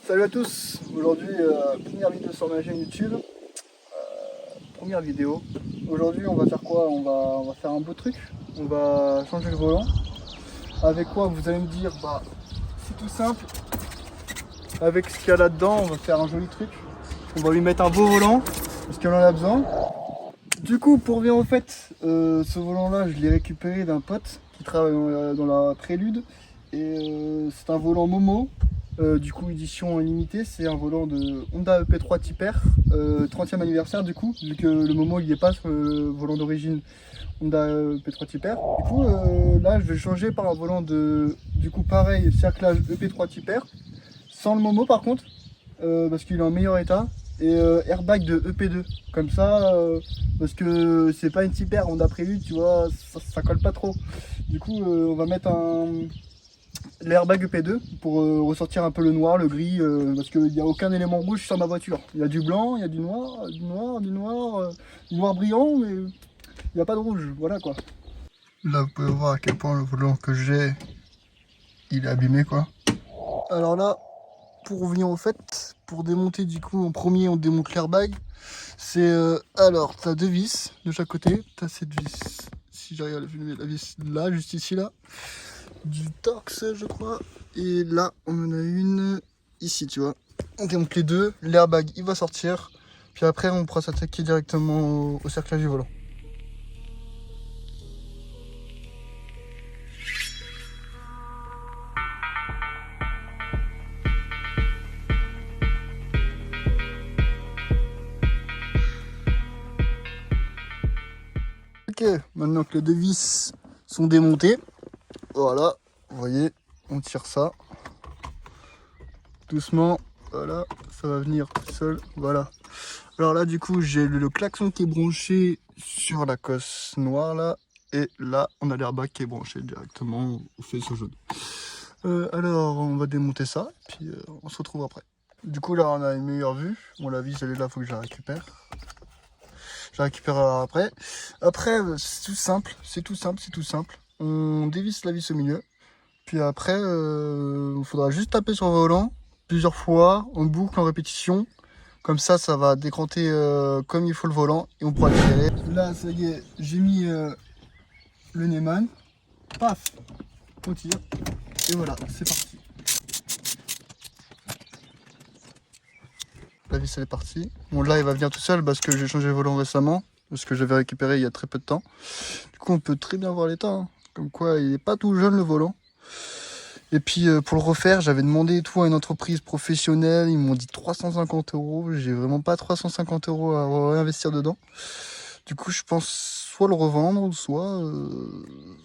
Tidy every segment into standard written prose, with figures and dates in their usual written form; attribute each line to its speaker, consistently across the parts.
Speaker 1: Salut à tous, aujourd'hui première vidéo sur ma chaîne YouTube, première vidéo. Aujourd'hui on va faire quoi? On va faire un beau truc, on va changer le volant. Avec quoi vous allez me dire? Bah c'est tout simple, avec ce qu'il y a là-dedans on va faire un joli truc. On va lui mettre un beau volant, parce qu'il en a besoin. Du coup pour bien au fait, ce volant là je l'ai récupéré d'un pote qui travaille dans la Prélude. Et c'est un volant Momo. Du coup édition limitée, c'est un volant de Honda EP3 Type R, 30e anniversaire du coup, vu que le Momo il est pas sur le volant d'origine Honda EP3 Type R. Du coup là je vais changer par un volant de, du coup pareil, cerclage EP3 Type R, sans le Momo par contre, parce qu'il est en meilleur état, et airbag de EP2, comme ça, parce que c'est pas une Type R, Honda Prélude, tu vois, ça colle pas trop. Du coup on va mettre l'airbag EP2 pour ressortir un peu le noir, le gris, parce qu'il n'y a aucun élément rouge sur ma voiture. Il y a du blanc, il y a du noir, du noir brillant, mais il n'y a pas de rouge, voilà quoi. Là vous pouvez voir à quel point le volant que j'ai, il est abîmé quoi. Alors là, pour revenir au fait, pour démonter du coup en premier on démonte l'airbag. C'est alors t'as deux vis de chaque côté, t'as cette vis, si j'arrive à filmer, la vis là, juste ici là. Du Torx je crois, et là on en a une ici, tu vois. On démonte les deux, l'airbag il va sortir, puis après on pourra s'attaquer directement au cerclage du volant. Ok, maintenant que les deux vis sont démontées, voilà, vous voyez, on tire ça doucement, voilà, ça va venir tout seul, voilà. Alors là du coup j'ai le klaxon qui est branché sur la cosse noire là, et là on a l'airbag qui est branché directement au faisceau jaune. Alors on va démonter ça, puis on se retrouve après. Du coup là on a une meilleure vue, bon la vis elle est là, faut que je la récupère. Je la récupérerai après. Après c'est tout simple, c'est tout simple. On dévisse la vis au milieu, puis après il faudra juste taper sur le volant plusieurs fois, en boucle, en répétition. Comme ça, ça va décanter comme il faut le volant et on pourra tirer. Là, ça y est, j'ai mis le Neyman. Paf, on tire. Et voilà, c'est parti. La vis, elle est partie. Bon, là, il va venir tout seul parce que j'ai changé le volant récemment. Parce que j'avais récupéré il y a très peu de temps. Du coup, on peut très bien voir l'état. Hein. Comme quoi, il n'est pas tout jeune le volant. Et puis pour le refaire, j'avais demandé tout à une entreprise professionnelle, ils m'ont dit 350 €. J'ai vraiment pas 350 € à réinvestir dedans. Du coup, je pense soit le revendre, soit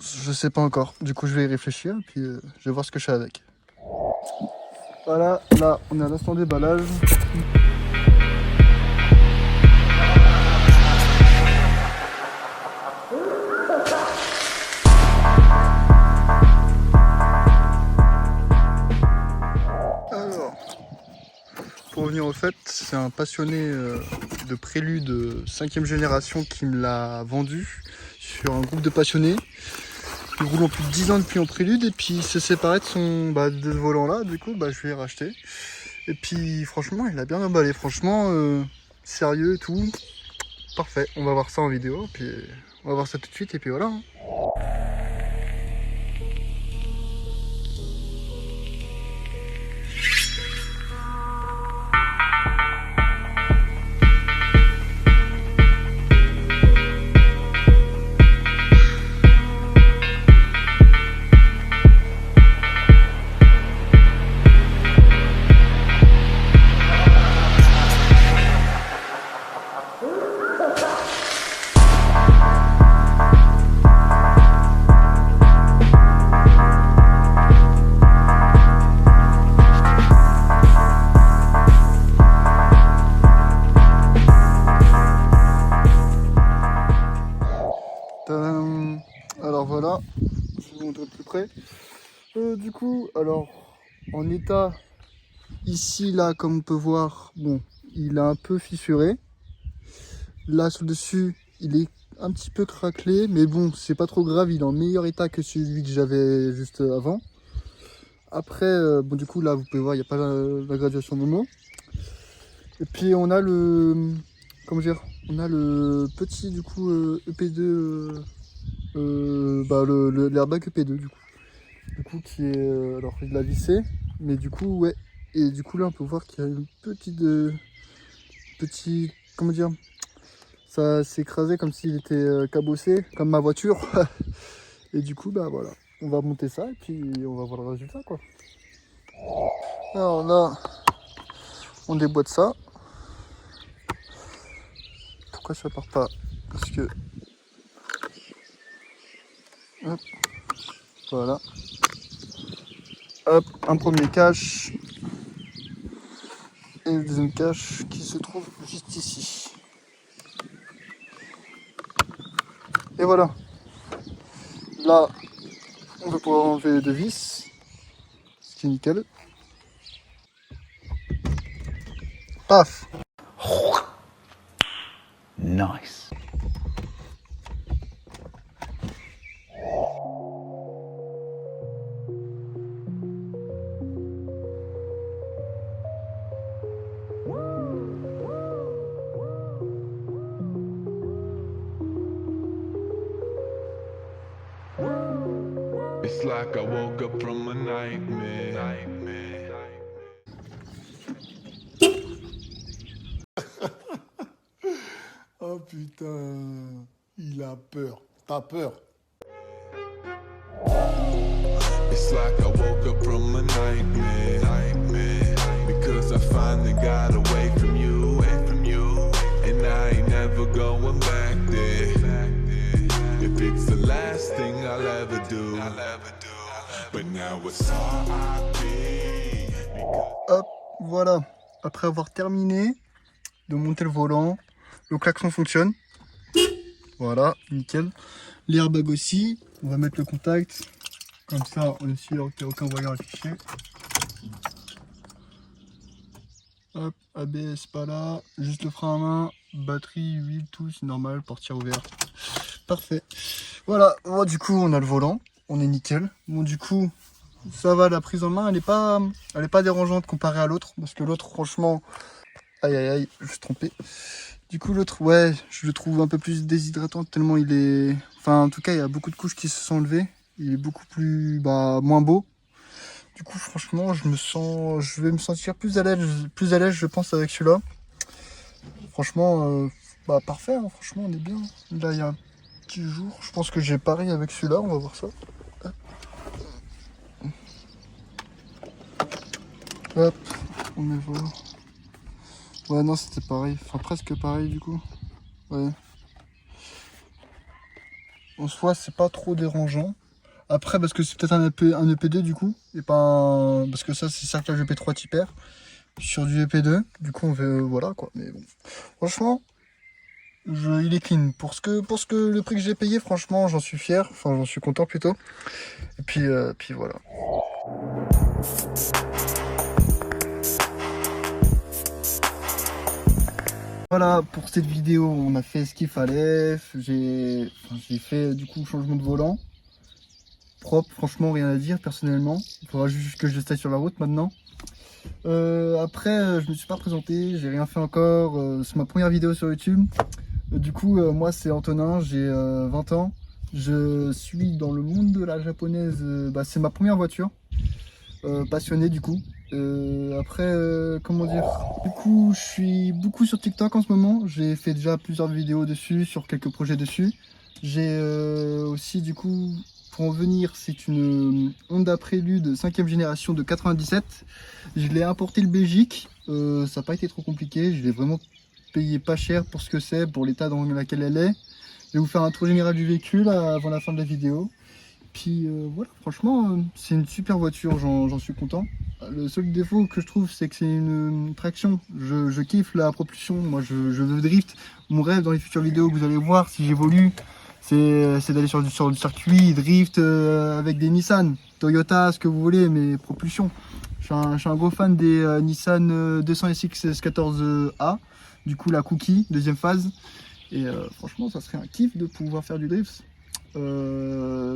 Speaker 1: je sais pas encore. Du coup, je vais y réfléchir, et puis je vais voir ce que je fais avec. Voilà, là, on est à l'instant déballage. Pour revenir au fait, c'est un passionné de Prélude 5e génération qui me l'a vendu sur un groupe de passionnés. Ils roulent plus de 10 ans depuis en Prélude et puis il s'est séparé de son de ce volant là, du coup je lui ai racheté. Et puis franchement il a bien emballé, franchement sérieux et tout, parfait. On va voir ça en vidéo, puis on va voir ça tout de suite et puis voilà. Hein. Alors voilà, je vais vous montrer de plus près. Du coup, alors en état, ici là comme on peut voir, bon, il est un peu fissuré. Là sur le dessus, il est un petit peu craquelé, mais bon, c'est pas trop grave, il est en meilleur état que celui que j'avais juste avant. Après, bon du coup là vous pouvez voir, il n'y a pas la graduation Momo. Et puis on a le, comment dire, on a le petit du coup EP2, l'airbag EP2 du coup qui est, alors il l'a vissé, mais du coup ouais, et du coup là on peut voir qu'il y a une petite, comment dire, ça s'est écrasé comme s'il était cabossé, comme ma voiture. Et du coup bah voilà, on va monter ça et puis on va voir le résultat quoi. Alors là, on déboîte ça. Pourquoi ça part pas? Parce que... Hop, voilà. Hop, un premier cache. Et le deuxième cache qui se trouve juste ici. Et voilà. Là, on va pouvoir enlever les deux vis. Ce qui est nickel. Paf!
Speaker 2: Nice.
Speaker 3: It's like I woke up from a nightmare.
Speaker 4: Oh putain, il a peur. T'as peur?
Speaker 3: It's like I woke up from a nightmare. Because I finally got away from you. And I ain't never going back there. If it's the last thing I'll ever do. But now it's R.I.P.
Speaker 1: Hop, voilà. Après avoir terminé de monter le volant, le klaxon fonctionne. Voilà, nickel. L'airbag aussi. On va mettre le contact. Comme ça, on est sûr qu'il n'y a aucun voyant affiché. Hop, ABS pas là. Juste le frein à main. Batterie, huile, tout, c'est normal. Portière ouverte. Parfait. Voilà, bon, du coup, on a le volant. On est nickel. Bon, du coup, ça va, la prise en main, elle est pas dérangeante comparée à l'autre. Parce que l'autre, franchement... Aïe, aïe, aïe, je me suis trompé. Du coup, l'autre, ouais, je le trouve un peu plus déshydratant tellement il est... Enfin, en tout cas, il y a beaucoup de couches qui se sont levées. Il est beaucoup plus... moins beau. Du coup, franchement, je vais me sentir plus à l'aise, je pense, avec celui-là. Franchement, parfait, hein, franchement, on est bien. Là, il y a un petit jour. Je pense que j'ai pareil avec celui-là, on va voir ça. Hop, on met voir. Ouais, non, c'était pareil. Enfin, presque pareil, du coup. Ouais. En soi, c'est pas trop dérangeant. Après, parce que c'est peut-être un EP2, du coup. Et pas un... Parce que ça, c'est cerclage EP3 type R. Sur du EP2. Du coup, on veut... voilà, quoi. Mais bon. Franchement, il est clean. Pour ce que le prix que j'ai payé, franchement, j'en suis fier. Enfin, j'en suis content, plutôt. Et puis voilà. Voilà, pour cette vidéo, on a fait ce qu'il fallait. J'ai fait du coup changement de volant. Propre, franchement, rien à dire personnellement. Il faudra juste que je teste sur la route maintenant. Après, je me suis pas présenté, j'ai rien fait encore. C'est ma première vidéo sur YouTube. Du coup, moi c'est Antonin, j'ai 20 ans. Je suis dans le monde de la japonaise. C'est ma première voiture. Passionné du coup. Après, comment dire, du coup je suis beaucoup sur TikTok en ce moment. J'ai fait déjà plusieurs vidéos dessus, sur quelques projets dessus. J'ai aussi du coup, pour en venir, c'est une Honda Prélude 5e génération de 97. Je l'ai importé de Belgique, ça n'a pas été trop compliqué. Je l'ai vraiment payé pas cher pour ce que c'est, pour l'état dans lequel elle est. Je vais vous faire un tour général du véhicule avant la fin de la vidéo. Puis voilà, franchement, c'est une super voiture, j'en suis content. Le seul défaut que je trouve, c'est que c'est une traction. Je kiffe la propulsion, moi je veux drift. Mon rêve dans les futures vidéos que vous allez voir, si j'évolue, c'est d'aller sur du circuit, drift avec des Nissan, Toyota, ce que vous voulez, mais propulsion. Je suis un gros fan des Nissan 200SX S14A, du coup la Cookie, deuxième phase. Et franchement, ça serait un kiff de pouvoir faire du drift.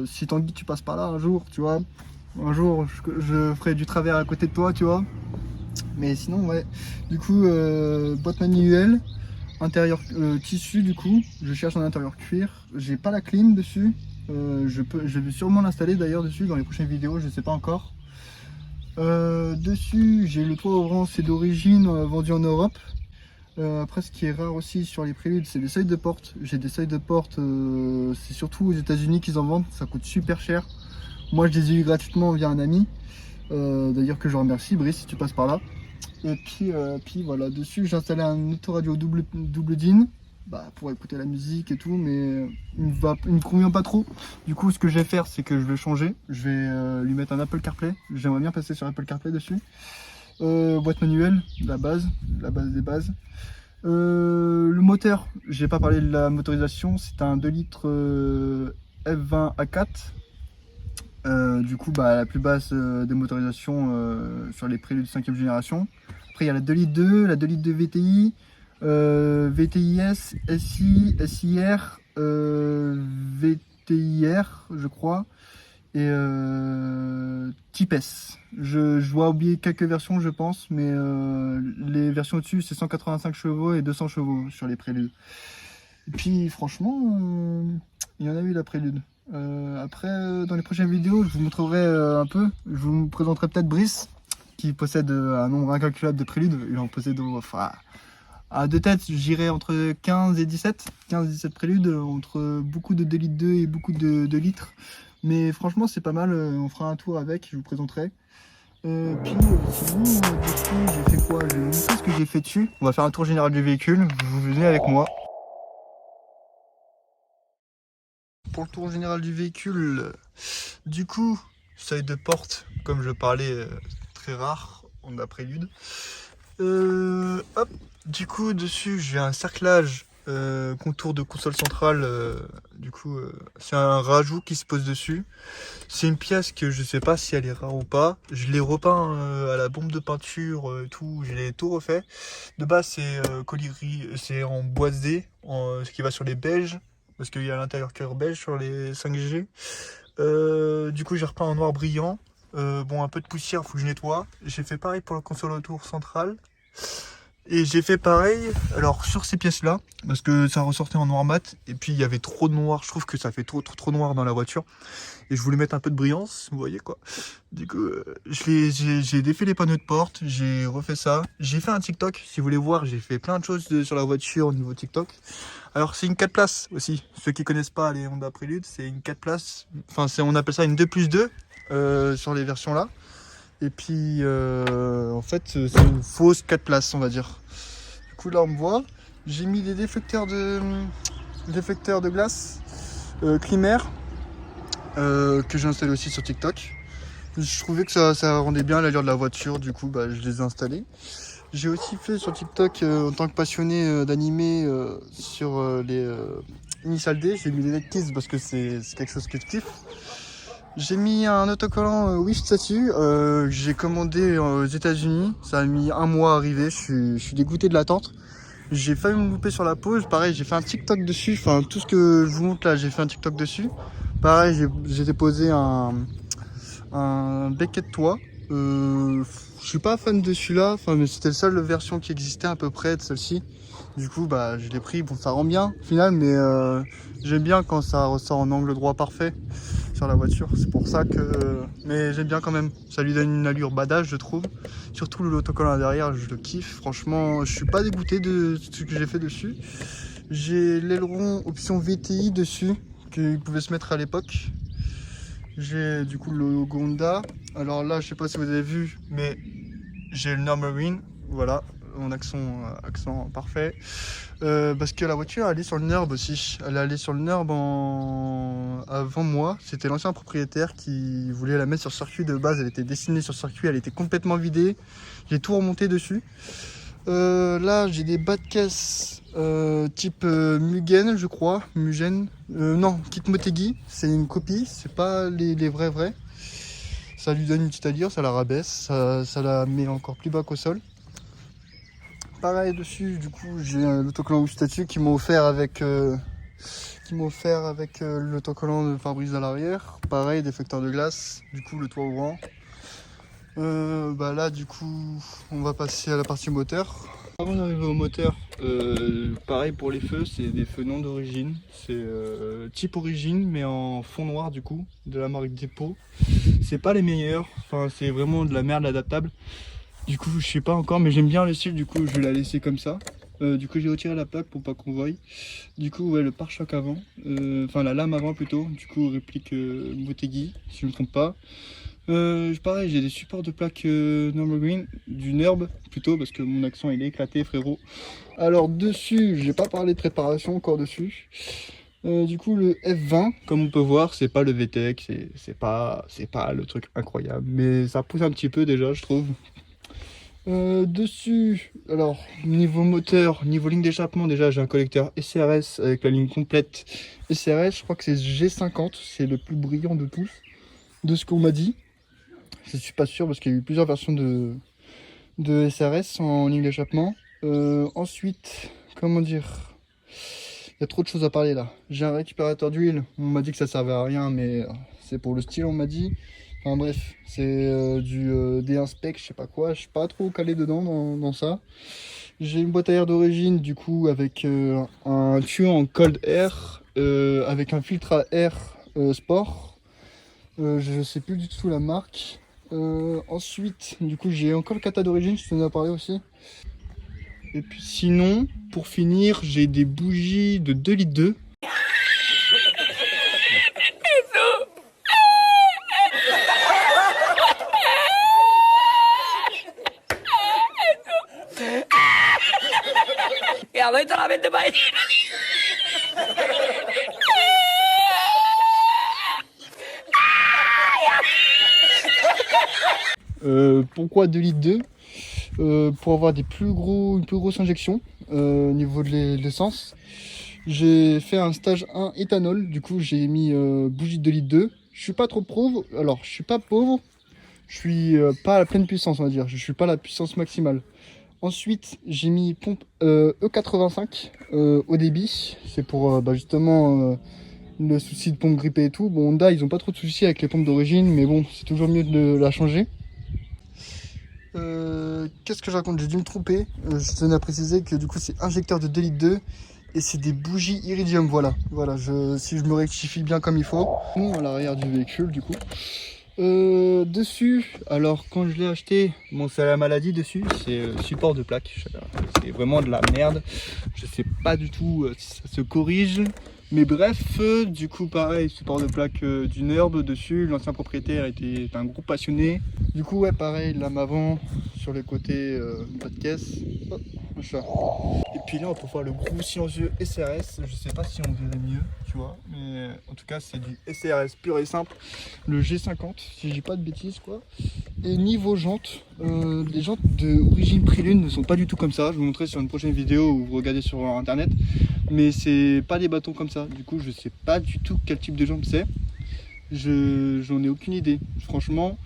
Speaker 1: Si Tanguy tu passes par là un jour, tu vois, Un jour, je ferai du travers à côté de toi, tu vois. Mais sinon, ouais. Du coup, boîte manuelle, intérieur tissu, du coup. Je cherche un intérieur cuir. J'ai pas la clim dessus. Je vais sûrement l'installer d'ailleurs dessus dans les prochaines vidéos, je sais pas encore. Dessus, j'ai le toit ouvrant, c'est d'origine vendu en Europe. Après, ce qui est rare aussi sur les préludes, c'est les seuils de porte. J'ai des seuils de porte, c'est surtout aux États-Unis qu'ils en vendent, ça coûte super cher. Moi, je les ai eu gratuitement via un ami, d'ailleurs que je remercie, Brice, si tu passes par là. Et puis voilà, dessus, j'ai installé un autoradio double DIN, pour écouter la musique et tout, mais il me convient pas trop. Du coup, ce que je vais faire, c'est que je vais changer. Je vais lui mettre un Apple CarPlay. J'aimerais bien passer sur Apple CarPlay dessus. Boîte manuelle, la base des bases. Le moteur, j'ai pas parlé de la motorisation, c'est un 2 litres F20 A4. Du coup, la plus basse des motorisations sur les préludes de 5e génération. Après, il y a la 2 litres 2, la 2 litres 2 VTI, VTIS, SI, SIR, VTIR, je crois, et Type S. Je dois oublier quelques versions, je pense, mais les versions au-dessus, c'est 185 chevaux et 200 chevaux sur les préludes. Et puis, franchement, il y en a eu la prélude. Après, dans les prochaines vidéos, je vous montrerai un peu. Je vous présenterai peut-être Brice, qui possède un nombre incalculable de préludes. Il en possède, à deux têtes, j'irai entre 15 et 17. 15-17 préludes, entre beaucoup de 2 litres 2 et beaucoup de 2 litres. Mais franchement, c'est pas mal. On fera un tour avec, je vous présenterai. Sinon, du coup, j'ai fait quoi? Je vais vous montrer ce que j'ai fait dessus. On va faire un tour général du véhicule. Vous venez avec moi. Pour le tour général du véhicule, du coup, seuil de porte, comme je parlais, très rare, on a prélude. Hop, du coup, dessus, j'ai un cerclage contour de console centrale. Du coup, c'est un rajout qui se pose dessus. C'est une pièce que je sais pas si elle est rare ou pas. Je l'ai repeint à la bombe de peinture, tout. Je l'ai tout refait. De base, c'est colibri, c'est en boisé, ce qui va sur les beiges, parce qu'il y a l'intérieur cœur beige sur les 5G. Du coup, j'ai repeint en noir brillant. Bon, un peu de poussière, faut que je nettoie. J'ai fait pareil pour la console autour centrale. Et j'ai fait pareil, alors sur ces pièces-là, parce que ça ressortait en noir mat, et puis il y avait trop de noir, je trouve que ça fait trop noir dans la voiture. Et je voulais mettre un peu de brillance, vous voyez quoi. Du coup, j'ai défait les panneaux de porte, j'ai refait ça. J'ai fait un TikTok, si vous voulez voir, j'ai fait plein de choses sur la voiture au niveau TikTok. Alors c'est une 4 places aussi, ceux qui connaissent pas les Honda Prelude, c'est une 4 places, enfin on appelle ça une 2+2 sur les versions là. Et puis en fait c'est une fausse 4 places on va dire. Du coup là on me voit, j'ai mis des déflecteurs de glace Climer que j'ai installé aussi sur TikTok. Je trouvais que ça rendait bien l'allure de la voiture, du coup je les ai installés. J'ai aussi fait sur TikTok en tant que passionné d'animé sur les Initial D, j'ai mis les Kiss parce que c'est quelque chose que je kiffe. J'ai mis un autocollant Wish Statue, j'ai commandé aux États-Unis, ça a mis un mois à arriver, je suis dégoûté de l'attente. J'ai failli me louper sur la pause, pareil j'ai fait un TikTok dessus, enfin tout ce que je vous montre là j'ai fait un TikTok dessus. Pareil j'ai déposé un becquet de toit, je suis pas fan de celui-là, mais c'était la seule version qui existait à peu près de celle-ci. Du coup je l'ai pris, bon ça rend bien au final, mais j'aime bien quand ça ressort en angle droit parfait sur la voiture, c'est pour ça que... mais j'aime bien quand même, ça lui donne une allure badass je trouve. Surtout l'autocollant derrière, je le kiffe, franchement je suis pas dégoûté de ce que j'ai fait dessus. J'ai l'aileron option VTI dessus, qu'il pouvait se mettre à l'époque. J'ai du coup le logo Honda. Alors là je sais pas si vous avez vu, mais j'ai le Nürburgring, voilà. Mon accent parfait. Parce que la voiture elle est sur le NURB aussi. Elle est allée sur le NURB avant moi. C'était l'ancien propriétaire qui voulait la mettre sur circuit de base. Elle était dessinée sur circuit, elle était complètement vidée. J'ai tout remonté dessus. Là j'ai des bas de caisse type Mugen je crois. Mugen. Non, Kit Motegi. C'est une copie, c'est pas les vrais. Ça lui donne une petite allure, ça la rabaisse, ça la met encore plus bas qu'au sol. Pareil dessus, du coup j'ai l'autocollant Wish Statue qui m'a offert avec qu'ils m'ont offert avec l'autocollant de pare-brise à l'arrière. Pareil, déflecteur de glace, du coup le toit ouvrant. Là du coup on va passer à la partie moteur. Avant d'arriver au moteur, pareil pour les feux, c'est des feux non d'origine. C'est type origine mais en fond noir du coup, de la marque Dépôt. C'est pas les meilleurs, enfin c'est vraiment de la merde adaptable. Du coup je sais pas encore mais j'aime bien le style, du coup je vais la laisser comme ça. Du coup j'ai retiré la plaque pour pas qu'on voie. Du coup ouais, le pare-choc avant, enfin la lame avant plutôt, du coup réplique Motegi si je me trompe pas. Pareil, j'ai des supports de plaques Normal Green, du NURB plutôt, parce que mon accent il est éclaté frérot. Alors dessus, j'ai pas parlé de préparation encore dessus. Du coup le F20, comme on peut voir, c'est pas le VTEC, c'est pas le truc incroyable, mais ça pousse un petit peu déjà je trouve. Dessus, alors niveau moteur, niveau ligne d'échappement, déjà j'ai un collecteur SRS avec la ligne complète SRS, je crois que c'est G50, c'est le plus brillant de tous, de ce qu'on m'a dit. Je suis pas sûr parce qu'il y a eu plusieurs versions de SRS en ligne d'échappement. Ensuite, comment dire, il y a trop de choses à parler là. J'ai un récupérateur d'huile, on m'a dit que ça servait à rien, mais c'est pour le style on m'a dit. Enfin bref, c'est du D1 spec, je sais pas quoi, je suis pas trop calé dedans dans ça. J'ai une boîte à air d'origine du coup avec un tuyau en cold air, avec un filtre à air sport. Je sais plus du tout la marque. Ensuite, du coup, j'ai encore le kata d'origine, je t'en ai parlé aussi. Et puis sinon, pour finir, j'ai des bougies de 2,2 litres. Pourquoi 2,2 litres? Pour avoir une plus grosse injection au niveau de l'essence. J'ai fait un stage 1 éthanol, du coup j'ai mis bougie de 2,2 litres. Je suis pas trop pauvre, alors je suis pas pauvre, je suis pas à la pleine puissance on va dire, je suis pas à la puissance maximale. Ensuite j'ai mis pompe E85 au débit, c'est pour justement le souci de pompe grippée et tout. Bon, Honda ils ont pas trop de soucis avec les pompes d'origine, mais bon c'est toujours mieux de la changer. Qu'est-ce que je raconte? J'ai dû me tromper. Je tenais à préciser que du coup c'est injecteur de 2,2 litres et c'est des bougies iridium. Voilà, si je me rectifie bien comme il faut. Nous à l'arrière du véhicule du coup. Dessus, alors quand je l'ai acheté, bon c'est la maladie dessus, c'est support de plaque. C'est vraiment de la merde. Je sais pas du tout si ça se corrige. Mais bref, du coup pareil, support de plaque du NURB dessus, l'ancien propriétaire était un gros passionné. Du coup ouais pareil, lame avant, sur les côtés, pas de caisse. Oh, un chat. Et puis là on peut voir le gros silencieux SRS, je sais pas si on verrait mieux, tu vois, mais en tout cas c'est du SRS pur et simple, le G50, si je dis pas de bêtises quoi. Et niveau jantes, les jantes d'origine Prilune ne sont pas du tout comme ça, je vais vous montrer sur une prochaine vidéo où vous regardez sur internet. Mais c'est pas des bâtons comme ça, du coup je sais pas du tout quel type de jambe c'est. J'en ai aucune idée, franchement.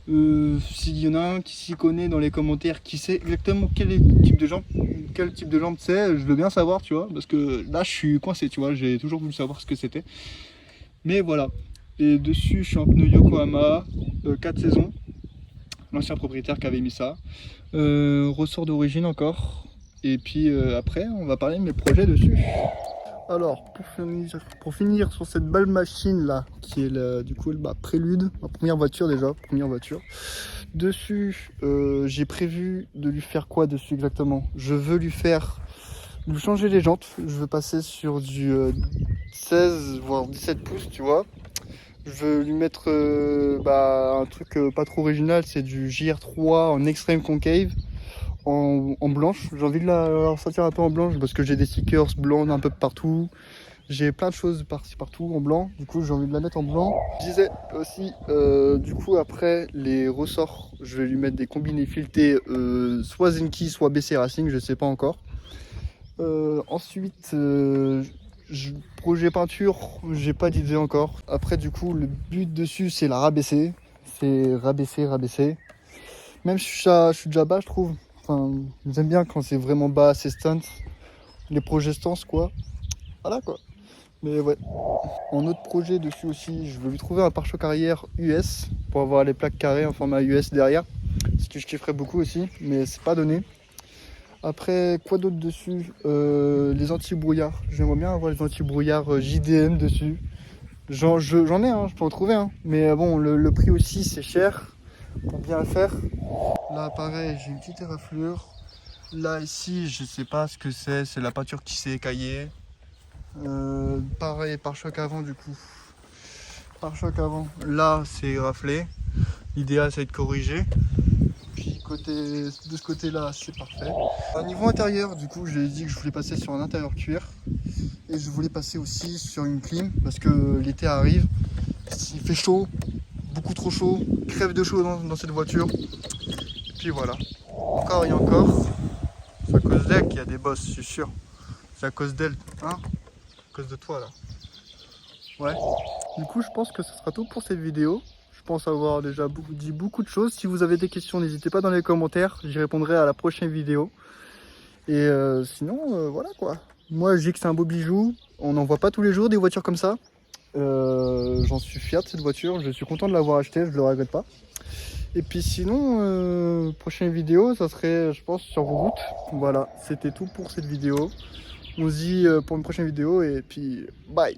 Speaker 1: S'il y en a un qui s'y connaît dans les commentaires, qui sait exactement quel type de jambe c'est, je veux bien savoir, tu vois, parce que là je suis coincé, tu vois, j'ai toujours voulu savoir ce que c'était. Mais voilà, et dessus je suis en pneu Yokohama, 4 saisons, l'ancien propriétaire qui avait mis ça, ressort d'origine encore. Et puis après, on va parler de mes projets dessus. Alors, pour finir sur cette belle machine là, qui est du coup Prélude, ma première voiture déjà, Dessus, j'ai prévu de lui faire quoi dessus exactement? Je veux lui changer les jantes. Je veux passer sur du 16 voire 17 pouces, tu vois. Je veux lui mettre un truc pas trop original, c'est du JR3 en extrême concave. En blanche, j'ai envie de la sortir un peu en blanche parce que j'ai des stickers blancs un peu partout, j'ai plein de choses par-ci partout en blanc, du coup j'ai envie de la mettre en blanc. Je disais aussi, du coup après les ressorts, je vais lui mettre des combinés filetés soit Zenki soit BC Racing, je sais pas encore. Ensuite projet peinture, j'ai pas d'idée encore. Après du coup le but dessus c'est la rabaisser, même si je suis déjà bas je trouve. Enfin, j'aime bien quand c'est vraiment bas, c'est stunt, les projets stance quoi. Voilà quoi. Mais ouais. En autre projet dessus aussi, je veux lui trouver un pare-choc arrière US pour avoir les plaques carrées en format US derrière. Ce que je kifferais beaucoup aussi, mais c'est pas donné. Après, quoi d'autre dessus? Les anti-brouillards. J'aimerais bien avoir les anti-brouillards JDM dessus. J'en ai, hein, je peux en trouver. Hein. Mais bon, le prix aussi, c'est cher pour bien le faire. Là, pareil, j'ai une petite éraflure. Là, ici, je sais pas ce que c'est la peinture qui s'est écaillée. Pareil, pare-choc avant du coup. Pare-choc avant. Là, c'est raflé. L'idéal, c'est de corriger. Puis de ce côté-là, c'est parfait. Au niveau intérieur, du coup, j'ai dit que je voulais passer sur un intérieur cuir. Et je voulais passer aussi sur une clim parce que l'été arrive. Il fait chaud, beaucoup trop chaud. Crève de chaud dans cette voiture. Et puis voilà. Encore et encore. C'est à cause d'elle qu'il y a des bosses, je suis sûr. C'est à cause d'elle, hein? À cause de toi là. Ouais. Du coup, je pense que ce sera tout pour cette vidéo. Je pense avoir déjà dit beaucoup de choses. Si vous avez des questions, n'hésitez pas dans les commentaires. J'y répondrai à la prochaine vidéo. Et sinon, voilà quoi. Moi, je dis que c'est un beau bijou. On n'en voit pas tous les jours des voitures comme ça. J'en suis fier de cette voiture. Je suis content de l'avoir achetée. Je ne le regrette pas. Et puis sinon, prochaine vidéo, ça serait, je pense, sur route. Voilà, c'était tout pour cette vidéo. On se dit pour une prochaine vidéo et puis bye.